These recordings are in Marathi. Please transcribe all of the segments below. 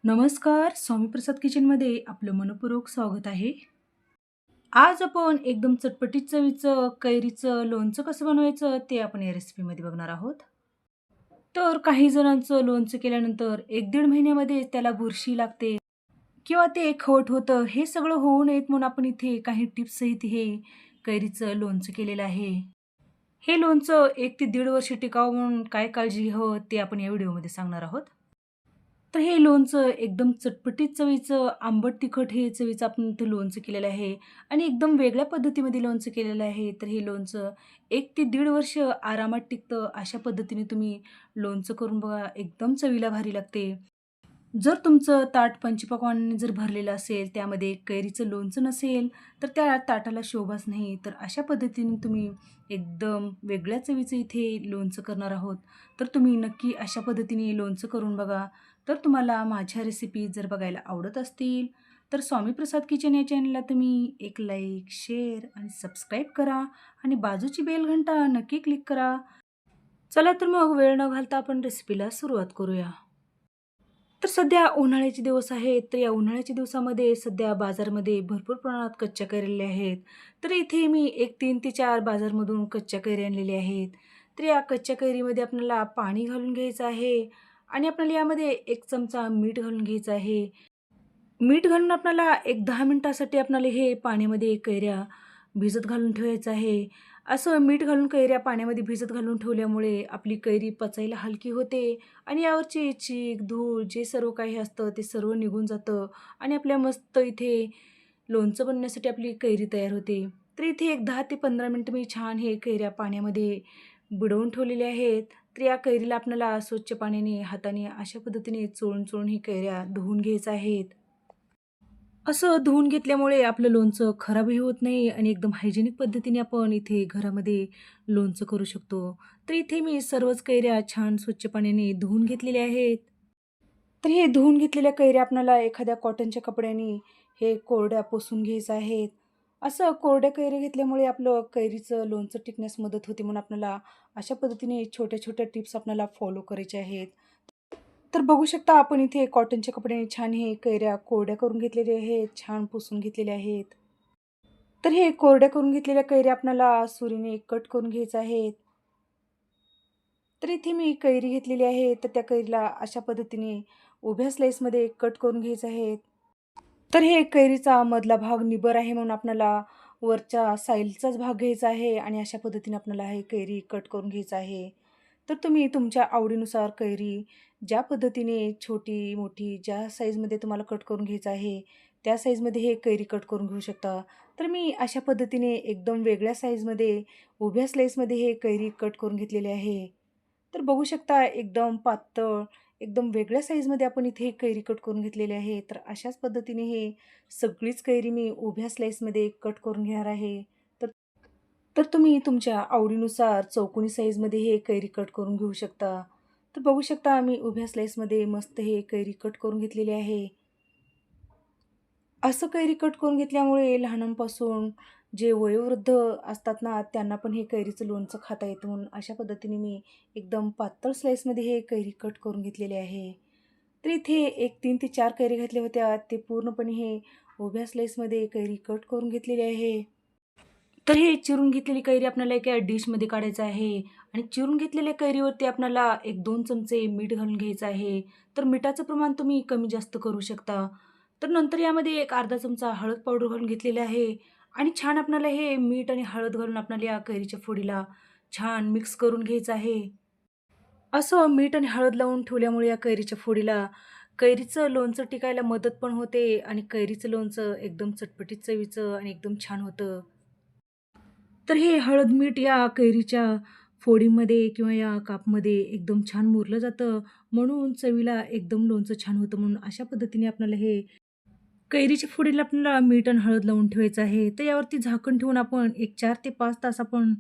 नमस्कार, स्वामीप्रसाद किचनमध्ये आपलं मनःपूर्वक स्वागत आहे. आज आपण एकदम चटपटीत चवीचं कैरीचं लोणचं कसं बनवायचं ते आपण या रेसिपीमध्ये बघणार आहोत. तर काही जणांचं लोणचं केल्यानंतर 1-1.5 महिन्यामध्ये त्याला बुरशी लागते किंवा ते खवट होतं. हे सगळं होऊ नयेत म्हणून आपण इथे काही टिप्ससहित हे कैरीचं लोणचं केलेलं आहे. हे लोणचं 1 ते 1.5 वर्ष टिकावं म्हणून काय काळजी घ्यावं ते आपण या व्हिडिओमध्ये सांगणार आहोत. तर हे लोणचं एकदम चटपटीत चवीचं, आंबट तिखट हे चवीचं आपण इथं लोणचं केलेलं आहे आणि एकदम वेगळ्या पद्धतीमध्ये लोणचं केलेलं आहे. तर हे लोणचं 1 ते 1.5 वर्ष आरामात टिकतं. अशा पद्धतीने तुम्ही लोणचं करून बघा. एकदम चवीला भारी लागते. जर तुमचं ताट पंचपक्वान्नाने जर भरलेलं असेल, त्यामध्ये कैरीचं लोणचं नसेल, तर त्या ताटाला शोभाच नाही. तर अशा पद्धतीने तुम्ही एकदम वेगळ्या चवीचं इथे लोणचं करणार आहोत. तर तुम्ही नक्की अशा पद्धतीने लोणचं करून बघा. तर तुम्हाला माझ्या रेसिपी जर बघायला आवडत असतील, तर स्वामीप्रसाद किचन या चॅनलला तुम्ही एक लाईक, शेअर आणि सबस्क्राईब करा आणि बाजूची बेल घंटा नक्की क्लिक करा. चला तर मग वेळ न घालता आपण रेसिपीला सुरुवात करूया. तर सध्या उन्हाळ्याचे दिवस आहेत, तर या उन्हाळ्याच्या दिवसामध्ये सध्या बाजारमध्ये भरपूर प्रमाणात कच्च्या कैऱ्या आहेत. तर इथे मी एक 3 ते 4 बाजारमधून कच्च्या कैऱ्या आणलेल्या आहेत. तर या कच्च्या कैरीमध्ये आपल्याला पाणी घालून घ्यायचं आहे आणि आपल्याला यामध्ये 1 चमचा मीठ घालून घ्यायचं आहे. मीठ घालून आपल्याला एक 10 मिनिटासाठी आपल्याला हे पाण्यामध्ये कैऱ्या भिजत घालून ठेवायचं आहे. असं मीठ घालून कैऱ्या पाण्यामध्ये भिजत घालून ठेवल्यामुळे आपली कैरी पचायला हलकी होते आणि यावरची चीक, धूळ जे सर्व काही असतं ते सर्व निघून जातं आणि आपल्या मस्त इथे लोणचं बनवण्यासाठी आपली कैरी तयार होते. तर इथे एक 10 ते 15 मिनिटं मी छान हे कैऱ्या पाण्यामध्ये बुडवून ठेवलेल्या आहेत. तर या कैरीला आपल्याला स्वच्छ पाण्याने हाताने अशा पद्धतीने चोळून ही कैऱ्या धुवून घ्यायच्या आहेत. असं धुवून घेतल्यामुळे आपलं लोणचं खराबही होत नाही आणि एकदम हायजेनिक पद्धतीने आपण इथे घरामध्ये लोणचं करू शकतो. तर इथे मी सर्वच कैऱ्या छान स्वच्छ पाण्याने धुवून घेतलेल्या आहेत. तर हे धुवून घेतलेल्या कैऱ्या आपल्याला एखाद्या कॉटनच्या कपड्याने हे कोरड्या पुसून घ्यायचं आहेत. असं कोरड्या कैऱ्या घेतल्यामुळे आपलं कैरीचं लोणचं टिकण्यास मदत होते म्हणून आपल्याला अशा पद्धतीने छोट्या-छोट्या टिप्स आपल्याला फॉलो करायच्या आहेत. तर बघू शकता आपण इथे कॉटनच्या कपड्याने छान हे कैऱ्या कोरड्या करून घेतलेल्या आहेत, छान पुसून घेतलेल्या आहेत. तर हे कोरड्या करून घेतलेल्या कैऱ्या आपल्याला सुरीने कट करून घ्यायच्या आहेत. तर इथे मी कैरी घेतलेली आहे, तर त्या कैरीला अशा पद्धतीने उभ्या स्लाईसमध्ये कट करून घ्यायचं आहे. तर हे कैरीचा मधला भाग निबर आहे म्हणून आपल्याला वरच्या साईडचाच भाग घ्यायचा आहे आणि अशा पद्धतीने आपल्याला हे कैरी कट करून घ्यायचं आहे. तर तुम्ही तुमच्या आवडीनुसार कैरी ज्या पद्धतीने छोटी, मोठी ज्या साईजमध्ये तुम्हाला कट करून घ्यायचं आहे, त्या साईजमध्ये हे कैरी कट करून घेऊ शकता. तर मी अशा पद्धतीने एकदम वेगळ्या साईजमध्ये उभ्या स्लाईसमध्ये हे कैरी कट करून घेतलेले आहे. तर बघू शकता एकदम पातळ, एकदम वेगळ्या साईजमध्ये आपण इथे कैरी कट करून घेतलेली आहे. तर अशाच पद्धतीने हे सगळीच कैरी मी उभ्या स्लाईसमध्ये कट करून घेणार आहे. तर तर तुम्ही तुमच्या आवडीनुसार चौकोनी साईजमध्ये हे कैरी कट करून घेऊ शकता. तर बघू शकता मी उभ्या स्लाईसमध्ये मस्त हे कैरी कट करून घेतलेली आहे. असं कैरी कट करून घेतल्यामुळे लहानांपासून जे वयोवृद्ध असतात ना, त्यांना पण हे कैरीचं लोणचं खाता येतं म्हणून अशा पद्धतीने मी एकदम पातळ स्लाईसमध्ये हे कैरी कट करून घेतलेले आहे. तर इथे एक 3 ते 4 कैरी घातल्या होत्या. ते पूर्णपणे हे उभ्या स्लाईसमध्ये कैरी कट करून घेतलेली आहे. तर हे चिरून घेतलेली कैरी आपल्याला एका डिशमध्ये काढायचं आहे आणि चिरून घेतलेल्या कैरीवरती आपल्याला 1-2 चमचे मीठ घालून घ्यायचं आहे. तर मिठाचं प्रमाण तुम्ही कमी जास्त करू शकता. तर नंतर यामध्ये एक अर्धा चमचा हळद पावडर घालून घेतलेली आहे आणि छान आपल्याला हे मीठ आणि हळद घालून आपल्याला या कैरीच्या फोडीला छान मिक्स करून घ्यायचं आहे. असं मीठ आणि हळद लावून ठेवल्यामुळे या कैरीच्या फोडीला कैरीचं लोणचं टिकायला मदत पण होते आणि कैरीचं लोणचं एकदम चटपटीत चवीचं आणि एकदम छान होतं. तर हे हळद, मीठ या कैरीच्या फोडीमध्ये किंवा या कापमध्ये एकदम छान मुरलं जातं, म्हणून चवीला एकदम लोणचं छान होतं. म्हणून अशा पद्धतीने आपल्याला हे कैरीच्या फोडीला आपल्याला मीठ आणि हळद लावून ठेवायचं आहे. तर यावरती झाकण ठेवून आपण एक 4 ते 5 तास आपण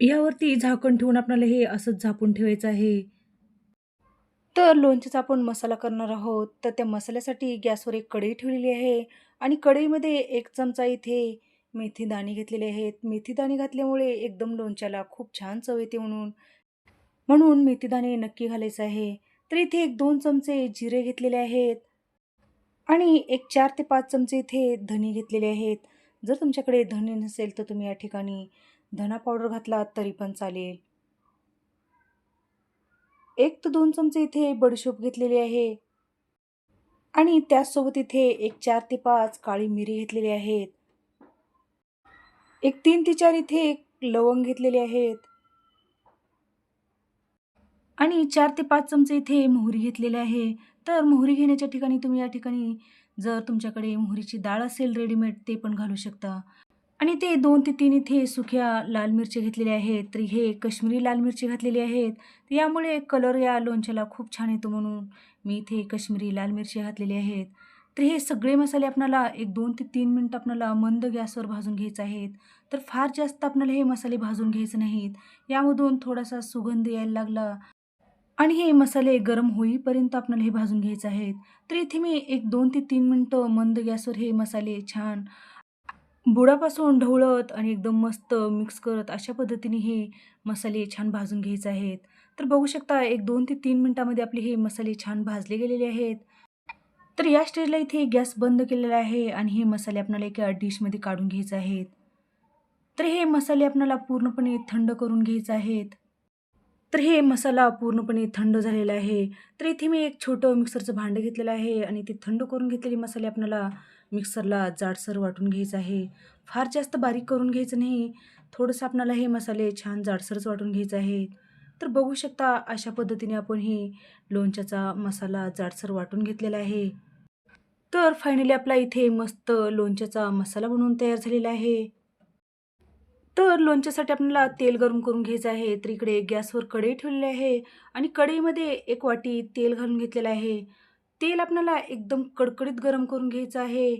यावरती झाकण ठेवून आपल्याला हे असंच झाकून ठेवायचं आहे. तर लोणच्याचा आपण मसाला करणार आहोत. तर त्या मसाल्यासाठी गॅसवर एक कढई ठेवलेली आहे आणि कढईमध्ये 1 चमचा इथे मेथीदाणे घेतलेले आहेत. मेथीदाणे घातल्यामुळे एकदम लोणच्याला खूप छान चव येते म्हणून म्हणून मेथीदाणे नक्की घालायचं आहे. तर इथे 1-2 चमचे जिरे घेतलेले आहेत. आणि एक 4 ते 5 चमचे इथे धने घेतलेले आहेत. जर तुमच्याकडे धने नसेल तर तुम्ही या ठिकाणी धना पावडर घातलात तरी पण चालेल. 1 ते 2 चमचे इथे बडीशोप घेतलेली आहे आणि त्याचसोबत इथे एक 4 ते 5 काळी मिरी घेतलेली आहेत. एक 3 ते 4 इथे लवंग घेतलेले आहेत आणि 4 ते 5 चमचे इथे मोहरी घेतलेली आहे. तर मोहरी घेण्याच्या ठिकाणी तुम्ही या ठिकाणी जर तुमच्याकडे मोहरीची डाळ असेल रेडीमेड ते पण घालू शकता. आणि ते 2 ते 3 इथे सुक्या लाल मिरच्या घेतलेल्या आहेत. तर हे काश्मीरी लाल मिरची घातलेली आहेत. तर यामुळे कलर या लोणच्याला खूप छान येतो म्हणून मी इथे काश्मीरी लाल मिरची घातलेली आहेत. तर हे सगळे मसाले आपल्याला एक 2 ते 3 मिनिट आपल्याला मंद गॅसवर भाजून घ्यायचे आहेत. तर फार जास्त आपल्याला हे मसाले भाजून घ्यायचे नाहीत. यामधून थोडासा सुगंध यायला लागला आणि हे मसाले गरम होईपर्यंत आपल्याला हे भाजून घ्यायचे आहेत. तर इथे मी एक 2 ते 3 मिनिटं मंद गॅसवर हे मसाले छान बुडापासून ढवळत आणि एकदम मस्त मिक्स करत अशा पद्धतीने हे मसाले छान भाजून घ्यायचे आहेत. तर बघू शकता एक 2 ते 3 मिनिटामध्ये आपले हे मसाले छान भाजले गेलेले आहेत. तर या स्टेजला इथे गॅस बंद केलेला आहे आणि हे मसाले आपल्याला एका डिशमध्ये काढून घ्यायचे आहेत. तर हे मसाले आपल्याला पूर्णपणे थंड करून घ्यायचे आहेत. तर हे मसाला पूर्णपणे थंड झालेला आहे. तर इथे मी एक छोटं मिक्सरचं भांडं घेतलेलं आहे आणि ते थंड करून घेतलेले मसाले आपल्याला मिक्सरला जाडसर वाटून घ्यायचं आहे. फार जास्त बारीक करून घ्यायचं नाही. थोडंसं आपल्याला हे मसाले छान जाडसरच वाटून घ्यायचे आहे. तर बघू शकता अशा पद्धतीने आपण हे लोणच्याचा मसाला जाडसर वाटून घेतलेला आहे. तर फायनली आपला इथे मस्त लोणच्याचा मसाला बनवून तयार झालेला आहे. तर लोणच्यासाठी आपल्याला तेल गरम करून घ्यायचं आहे. तर इकडे गॅसवर कढई ठेवलेली आहे आणि कढईमध्ये 1 वाटी तेल घालून घेतलेलं आहे. तेल आपल्याला एकदम कडकडीत गरम करून घ्यायचं आहे.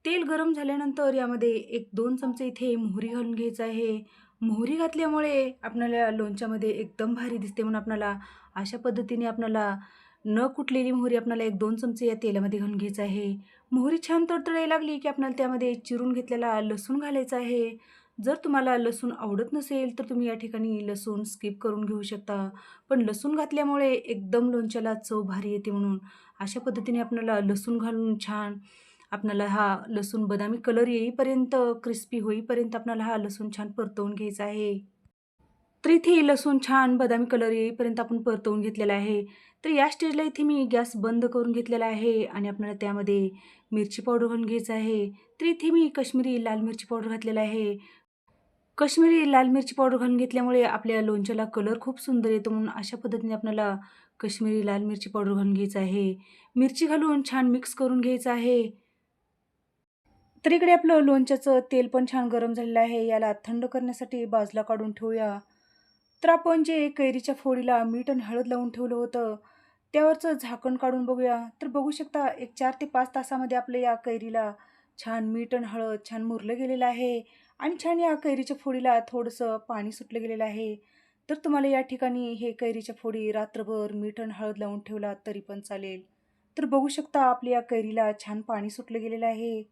तेल गरम झाल्यानंतर यामध्ये 1-2 चमचे इथे मोहरी घालून घ्यायचं आहे. मोहरी घातल्यामुळे आपल्याला लोणच्यामध्ये एकदम भारी दिसते म्हणून आपल्याला अशा पद्धतीने आपल्याला न कुटलेली मोहरी आपल्याला 1-2 चमचे या तेलामध्ये घालून घ्यायचं आहे. मोहरी छान तडतडायला लागली की आपल्याला त्यामध्ये चिरून घेतलेला लसूण घालायचा आहे. जर तुम्हाला लसूण आवडत नसेल, तर तुम्ही या ठिकाणी लसूण स्किप करून घेऊ शकता. पण लसूण घातल्यामुळे एकदम लोणच्याला चव भारी येते म्हणून अशा पद्धतीने आपल्याला लसूण घालून छान आपल्याला हा लसूण बदामी कलर येईपर्यंत, क्रिस्पी होईपर्यंत आपल्याला हा लसूण छान परतवून घ्यायचा आहे. तर इथे लसूण छान बदामी कलर येईपर्यंत आपण परतवून घेतलेला आहे. तर या स्टेजला इथे मी गॅस बंद करून घेतलेला आहे आणि आपल्याला त्यामध्ये मिरची पावडर घालून घ्यायचं आहे. तर इथे मी काश्मीरी लाल मिरची पावडर घातलेला आहे. काश्मीरी लाल मिरची पावडर घालून घेतल्यामुळे आपल्या लोणच्याला कलर खूप सुंदर येतो म्हणून अशा पद्धतीने आपल्याला काश्मीरी लाल मिरची पावडर घालून घ्यायचं आहे. मिरची घालून छान मिक्स करून घ्यायचं आहे. तर इकडे आपलं लोणच्याचं तेल पण छान गरम झालेलं आहे. याला थंड करण्यासाठी बाजूला काढून ठेवूया. तर आपण जे कैरीच्या फोडीला मीठ आणि हळद लावून ठेवलं होतं, त्यावरचं झाकण काढून बघूया. तर बघू शकता एक 4 ते 5 तासामध्ये आपल्या या कैरीला छान मीठ आणि हळद छान मुरलं गेलेलं आहे आणि छान या कैरीच्या फोडीला थोडंसं पाणी सुटलं गेलेलं आहे. तर तुम्हाला या ठिकाणी हे कैरीच्या फोडी रात्रभर मीठ आणि हळद लावून ठेवलात तरी पण चालेल. तर बघू शकता आपल्या या कैरीला छान पाणी सुटलं गेलेलं आहे.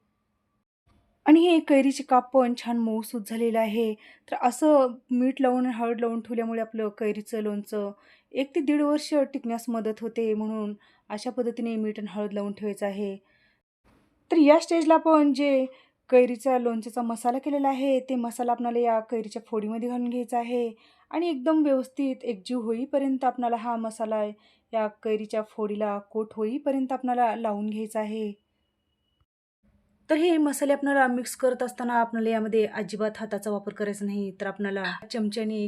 आणि हे कैरीचे काप पण छान मऊसूत झालेलं आहे. तर असं मीठ लावून, हळद लावून ठेवल्यामुळे आपलं कैरीचं लोणचं 1 ते दीड वर्ष टिकण्यास मदत होते. म्हणून अशा पद्धतीने मीठ आणि हळद लावून ठेवायचं आहे. तर या स्टेजला आपण जे कैरीच्या लोणच्याचा मसाला केलेला आहे, ते मसाला आपल्याला या कैरीच्या फोडीमध्ये घालून घ्यायचा आहे आणि एकदम व्यवस्थित एकजीव होईपर्यंत आपल्याला हा मसाला या कैरीच्या फोडीला कोट होईपर्यंत आपल्याला लावून घ्यायचा आहे. तर हे मसाले आपल्याला मिक्स करत असताना आपल्याला यामध्ये अजिबात हाताचा वापर करायचा नाही. तर आपल्याला चमच्याने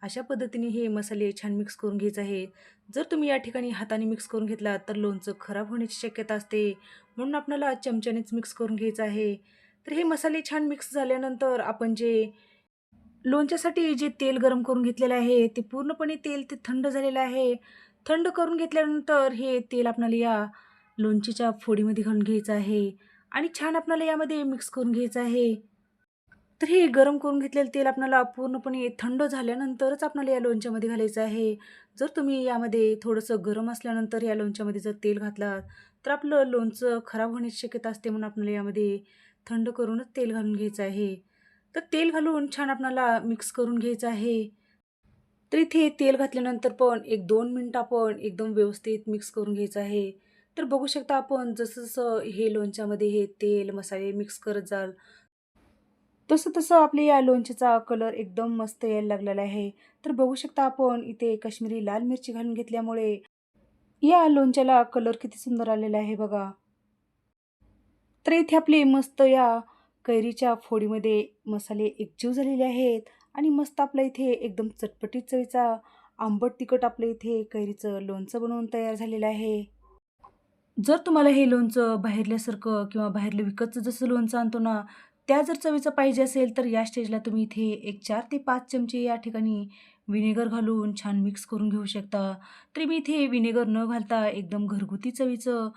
अशा पद्धतीने हे मसाले छान मिक्स करून घ्यायचे आहे. जर तुम्ही या ठिकाणी हाताने मिक्स करून घेतला तर लोणचं खराब होण्याची शक्यता असते. म्हणून आपल्याला चमच्यानेच मिक्स करून घ्यायचं आहे. तर हे मसाले छान मिक्स झाल्यानंतर आपण जे लोणच्यासाठी जे तेल गरम करून घेतलेलं आहे, ते पूर्णपणे तेल ते थंड झालेलं आहे. थंड करून घेतल्यानंतर हे तेल आपल्याला या लोणचीच्या फोडीमध्ये घालून घ्यायचं आहे आणि छान आपल्याला यामध्ये मिक्स करून घ्यायचं आहे. तर हे गरम करून घेतलेलं तेल आपल्याला पूर्णपणे थंड झाल्यानंतरच आपल्याला या लोणच्यामध्ये घालायचं आहे. जर तुम्ही यामध्ये थोडंसं गरम असल्यानंतर या लोणच्यामध्ये जर तेल घातलात, तर आपलं लोणचं खराब होण्याची शक्यता असते म्हणून आपल्याला यामध्ये थंड करूनच तेल घालून घ्यायचं आहे. तर तेल घालून छान आपल्याला मिक्स करून घ्यायचं आहे. तर इथे तेल घातल्यानंतर पण 1-2 मिनिटं आपण एकदम व्यवस्थित मिक्स करून घ्यायचं आहे. तर बघू शकता आपण जसं-जसं हे लोणच्यामध्ये हे तेल, मसाले मिक्स करत जाल, तसं-तसं आपल्या या लोणच्याचा कलर एकदम मस्त यायला लागलेला आहे. तर बघू शकता आपण इथे काश्मीरी लाल मिरची घालून घेतल्यामुळे या लोणच्याला कलर किती सुंदर आलेला आहे बघा. तर इथे आपले मस्त या कैरीच्या फोडीमध्ये मसाले एकजीव झालेले आहेत आणि मस्त आपल्या इथे एकदम चटपटीत चवीचा आंबट तिखट आपल्या इथे कैरीचं लोणचं बनवून तयार झालेलं आहे. जर तुम्हाला हे लोणचं बाहेरल्यासारखं किंवा बाहेरलं विकतचं जसं लोणचं आणतो ना, त्या जर चवीचं पाहिजे असेल, तर या स्टेजला तुम्ही इथे एक 4 ते 5 चमचे या ठिकाणी व्हिनेगर घालून छान मिक्स करून घेऊ शकता. तरी मी इथे व्हिनेगर न घालता एकदम घरगुती चवीचं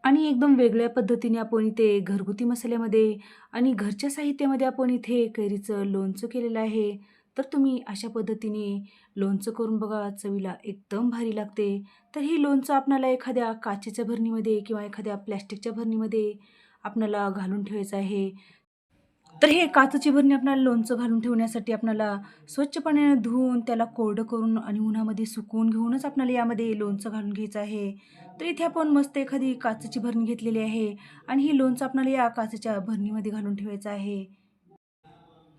आणि एकदम वेगळ्या पद्धतीने आपण इथे घरगुती मसाल्यामध्ये आणि घरच्या साहित्यामध्ये आपण इथे कैरीचं लोणचं केलेलं आहे. तर तुम्ही अशा पद्धतीने लोणचं करून बघा, चवीला एकदम भारी लागते. तर ही लोणचं आपणाला एखाद्या काचेच्या भरणीमध्ये किंवा एखाद्या प्लास्टिकच्या भरणीमध्ये आपणाला घालून ठेवायचं आहे. तर हे काचेची बरणी आपल्याला लोणचं घालून ठेवण्यासाठी आपल्याला स्वच्छ पाण्याने धुवून त्याला कोरडं करून आणि उन्हामध्ये सुकवून घेऊनच आपल्याला यामध्ये लोणचं घालून घ्यायचं आहे. तर इथे आपण मस्त एखादी काचेची भरणी घेतलेली आहे आणि हे लोणचं आपल्याला या काचेच्या भरणीमध्ये घालून ठेवायचं आहे.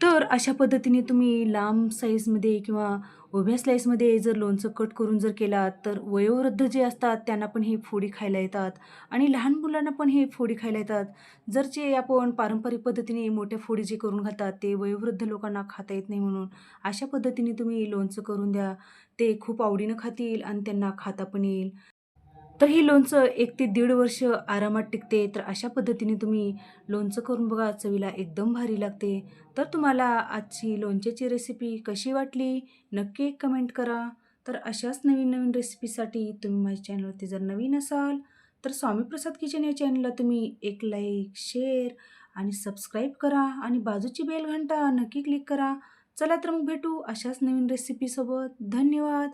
तर अशा पद्धतीने तुम्ही लांब साईजमध्ये किंवा उभ्या स्लाईसमध्ये जर लोणचं कट करून जर केलात, तर वयोवृद्ध जे असतात त्यांना पण ही फोडी खायला येतात आणि लहान मुलांना पण हे फोडी खायला येतात. जर जे आपण पारंपरिक पद्धतीने मोठ्या फोडी जे करून खातात, ते वयोवृद्ध लोकांना खाता येत नाही म्हणून अशा पद्धतीने तुम्ही लोणचं करून द्या. ते खूप आवडीनं खातील आणि त्यांना खाता पण येईल. तर हे लोणचं 1 ते दीड वर्ष आरामात टिकते. तर अशा पद्धतीने तुम्ही लोणचं करून बघा, चवीला एकदम भारी लागते. तर तुम्हाला आजची लोणच्याची रेसिपी कशी वाटली? नक्की एक कमेंट करा. तर अशाच नवीन-नवीन रेसिपीसाठी तुम्ही माझ्या चॅनलवरती जर नवीन असाल, तर स्वामी प्रसाद किचन या चॅनलला तुम्ही एक लाईक, शेअर आणि सबस्क्राईब करा आणि बाजूची बेल घंटा नक्की क्लिक करा. चला तर मग भेटू अशाच नवीन रेसिपीसोबत. धन्यवाद.